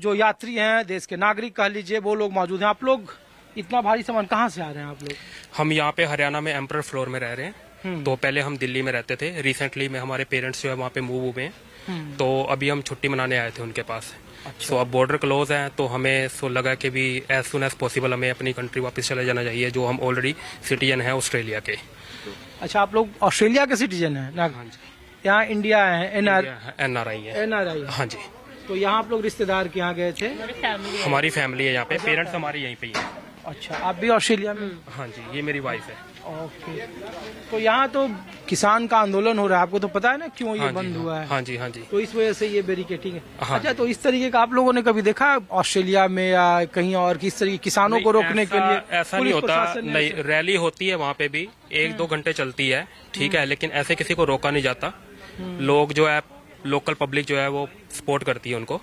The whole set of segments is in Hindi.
जो यात्री हैं, देश के नागरिक कह लीजिए, वो लोग मौजूद हैं। आप लोग इतना भारी सामान कहाँ से आ रहे हैं आप लोग? हम यहाँ पे हरियाणा में एम्परर फ्लोर में रह रहे हैं। तो पहले हम दिल्ली में रहते थे। रिसेंटली में हमारे पेरेंट्स जो है वहाँ पे मूव हुए हैं। तो अभी हम छुट्टी मनाने आए थे उनके पास। सो अब बॉर्डर क्लोज है तो हमें लगा कि भी एज सुन एज पॉसिबल हमें अपनी कंट्री वापस चले जाना चाहिए, जो हम ऑलरेडी सिटीजन हैं ऑस्ट्रेलिया के। अच्छा, आप लोग ऑस्ट्रेलिया के सिटीजन हैं ना? हाँ जी। यहाँ इंडिया है, एनआरआई है। एनआरआई। हाँ जी। तो यहाँ आप लोग रिश्तेदार के यहाँ गए थे? हमारी फैमिली है यहाँ पे, पेरेंट्स हमारे यहीं पे ही है। अच्छा, आप भी ऑस्ट्रेलिया में? हाँ जी, ये मेरी वाइफ है। ओके। तो यहाँ तो किसान का आंदोलन हो रहा है, आपको तो पता है ना क्यों ये बंद हुआ है? हाँ जी, हाँ जी। तो इस वजह से ये बैरिकेडिंग है। हाँ अच्छा, तो इस तरीके का आप लोगों ने कभी देखा ऑस्ट्रेलिया में या कहीं और किस तरीके किसानों को रोकने के लिए? ऐसा नहीं होता। नहीं, रैली होती है वहाँ पे भी 1-2 घंटे चलती है, ठीक है, लेकिन ऐसे किसी को रोका नहीं जाता। लोग जो है, लोकल पब्लिक जो है वो सपोर्ट करती है उनको,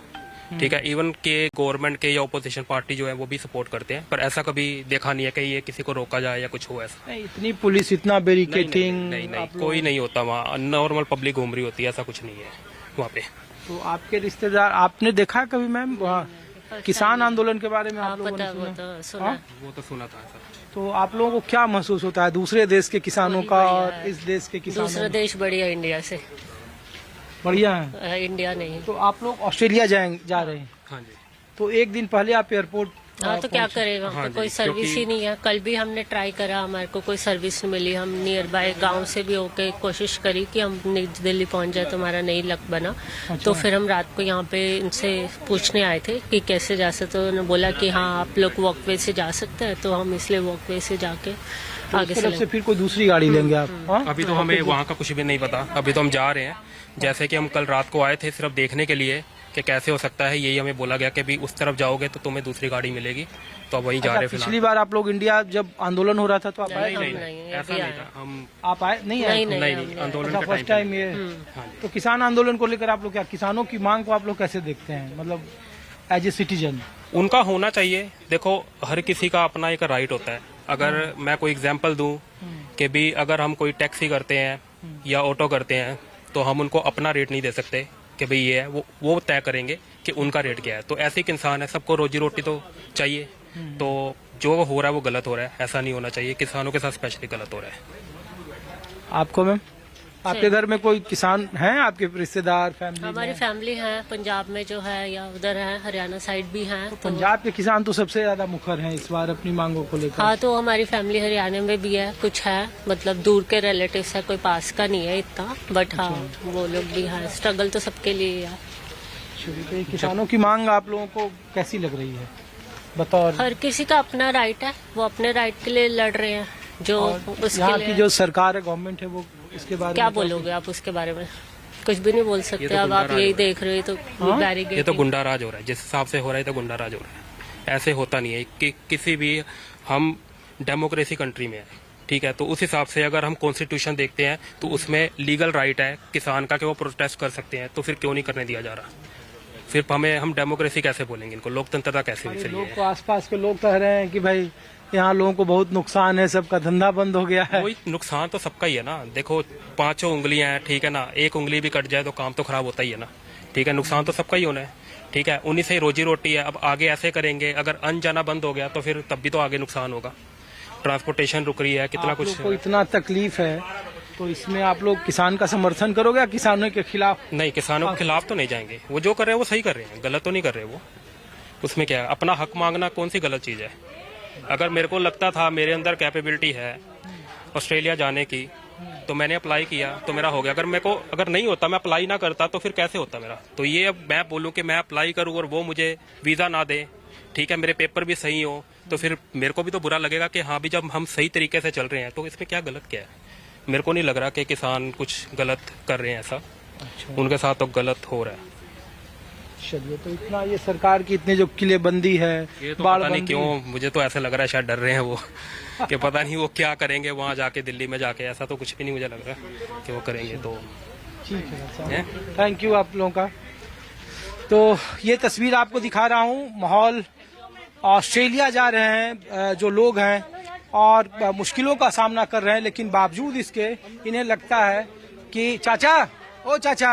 ठीक है। इवन के गवर्नमेंट के या ओपोजिशन पार्टी जो है वो भी सपोर्ट करते हैं, पर ऐसा कभी देखा नहीं है कि ये किसी को रोका जाए या कुछ हो ऐसा। नहीं, इतनी पुलिस, इतना बैरिकेडिंग? नहीं, कोई नहीं होता वहाँ। नॉर्मल पब्लिक घूम रही होती है, ऐसा कुछ नहीं है वहाँ पे। तो आपके रिश्तेदार, आपने देखा कभी मैम वहाँ किसान आंदोलन के बारे में? आप लोगों ने सुना? वो तो सुना था सर। तो आप लोगों को क्या महसूस होता है दूसरे देश के किसानों का और इस देश के किसानों? दूसरा देश बढ़िया इंडिया से। बढ़िया है? इंडिया नहीं। तो आप लोग ऑस्ट्रेलिया जा रहे हैं? हाँ जी। तो एक दिन पहले आप एयरपोर्ट? हाँ, तो क्या करेगा, हाँ, कोई सर्विस ही नहीं है। कल भी हमने ट्राई करा, हमारे को कोई सर्विस नहीं मिली। हम नियर बाय गांव से भी होके कोशिश करी कि हम दिल्ली पहुंच जाए, तो हमारा नहीं लक बना। तो फिर हम रात को यहाँ पे इनसे पूछने आए थे कि कैसे जा सकते। तो उन्होंने बोला कि हाँ, आप लोग वॉकवे से जा सकते हैं। तो हम इसलिए वॉकवे से जाके आगे से फिर कोई दूसरी गाड़ी लेंगे आप? अभी तो हमें वहाँ का कुछ भी नहीं पता। अभी तो हम जा रहे हैं। जैसे कि हम कल रात को आए थे सिर्फ देखने के लिए कि कैसे हो सकता है। यही हमें बोला गया कि भी उस तरफ जाओगे तो तुम्हें दूसरी गाड़ी मिलेगी। तो अब वहीं जा रहे हैं। पिछली बार आप लोग इंडिया जब आंदोलन हो रहा था तो आप आए? नहीं, ऐसा नहीं था। हम आप आए नहीं? आंदोलन फर्स्ट टाइम ये? तो किसान आंदोलन को लेकर आप लोग क्या, किसानों की मांग को आप लोग कैसे देखते हैं, मतलब एज ए सिटीजन? उनका होना चाहिए। देखो, हर किसी का अपना एक राइट होता है। अगर मैं कोई एग्जांपल दूं कि भी अगर हम कोई टैक्सी करते हैं या ऑटो करते हैं तो हम उनको अपना रेट नहीं दे सकते कि भाई ये है, वो तय करेंगे कि उनका रेट क्या है। तो ऐसे एक इंसान है, सबको रोजी रोटी तो चाहिए। तो जो हो रहा है वो गलत हो रहा है, ऐसा नहीं होना चाहिए। किसानों के साथ स्पेशली गलत हो रहा है। आपको मैम, आपके घर में कोई किसान हैं, आपके रिश्तेदार, फैमिली? हमारी फैमिली है पंजाब में जो है, या उधर है हरियाणा साइड भी है। तो पंजाब के किसान तो सबसे ज्यादा मुखर हैं इस बार अपनी मांगों को लेकर। हाँ, तो हमारी फैमिली हरियाणा में भी है, कुछ है, मतलब दूर के रिलेटिव्स है, कोई पास का नहीं है इतना, बट हाँ वो लोग भी है। स्ट्रगल तो सबके लिए है। किसानों की मांग आप लोगों को कैसी लग रही है, बतौर? हर किसी का अपना राइट है, वो अपने राइट के लिए लड़ रहे हैं। जो यहाँ की जो सरकार है, गवर्नमेंट है, वो इसके बारे में क्या बोलोगे आप? उसके बारे में कुछ भी नहीं बोल सकते। अब आप यही देख रहे हो तो बैरिकेड। ये तो गुंडा राज हो रहा है, जिस हिसाब से हो रहा है तो गुंडा राज हो रहा है। ऐसे होता नहीं है कि किसी भी, हम डेमोक्रेसी कंट्री में है, ठीक है। तो उस हिसाब से अगर हम कॉन्स्टिट्यूशन देखते हैं तो उसमें लीगल राइट है किसान का कि वो प्रोटेस्ट कर सकते हैं। तो फिर क्यों नहीं करने दिया जा रहा? फिर हम डेमोक्रेसी कैसे बोलेंगे इनको? लोकतंत्रता कैसे भी? लोग को आसपास के लोग कह रहे हैं कि भाई यहाँ लोगों को बहुत नुकसान है, सबका धंधा बंद हो गया है। कोई नुकसान तो सबका ही है ना। देखो, 5 उंगलियां हैं, ठीक है ना। एक उंगली भी कट जाए तो काम तो खराब होता ही है ना, ठीक है। नुकसान तो सबका ही होना है, ठीक है। उन्हीं से ही रोजी रोटी है। अब आगे ऐसे करेंगे, अगर अन्न जाना बंद हो गया तो फिर तब भी तो आगे नुकसान होगा। ट्रांसपोर्टेशन रुक रही है, कितना कुछ। को इतना तकलीफ है तो इसमें आप लोग किसान का समर्थन करोगे या किसानों के खिलाफ? नहीं, किसानों के खिलाफ तो नहीं जाएंगे। वो जो कर रहे हैं वो सही कर रहे हैं, गलत तो नहीं कर रहे वो। उसमें क्या है, अपना हक मांगना कौन सी गलत चीज है? अगर मेरे को लगता था मेरे अंदर कैपेबिलिटी है ऑस्ट्रेलिया जाने की तो मैंने अप्लाई किया तो मेरा हो गया। अगर नहीं होता, मैं अप्लाई ना करता तो फिर कैसे होता मेरा? तो ये अब मैं बोलूं कि मैं अप्लाई करूं और वो मुझे वीजा ना दे, ठीक है, मेरे पेपर भी सही हो, तो फिर मेरे को भी तो बुरा लगेगा कि हाँ भी जब हम सही तरीके से चल रहे हैं तो इसमें क्या गलत क्या है? मेरे को नहीं लग रहा कि किसान कुछ गलत कर रहे हैं ऐसा। उनके साथ तो गलत हो रहा है। चलिए, तो इतना ये सरकार की इतनी जो किलेबंदी है, ये तो पता नहीं क्यों, मुझे तो ऐसा लग रहा है शायद डर रहे हैं वो कि पता नहीं वो क्या करेंगे वहाँ जाके, दिल्ली में जाके। ऐसा तो कुछ भी नहीं मुझे लग रहा कि वो करेंगे। तो ठीक है, थैंक यू आप लोगों का। तो ये तस्वीर आपको दिखा रहा हूँ, माहौल ऑस्ट्रेलिया जा रहे हैं जो लोग हैं और मुश्किलों का सामना कर रहे हैं, लेकिन बावजूद इसके इन्हें लगता है कि चाचा, ओ चाचा,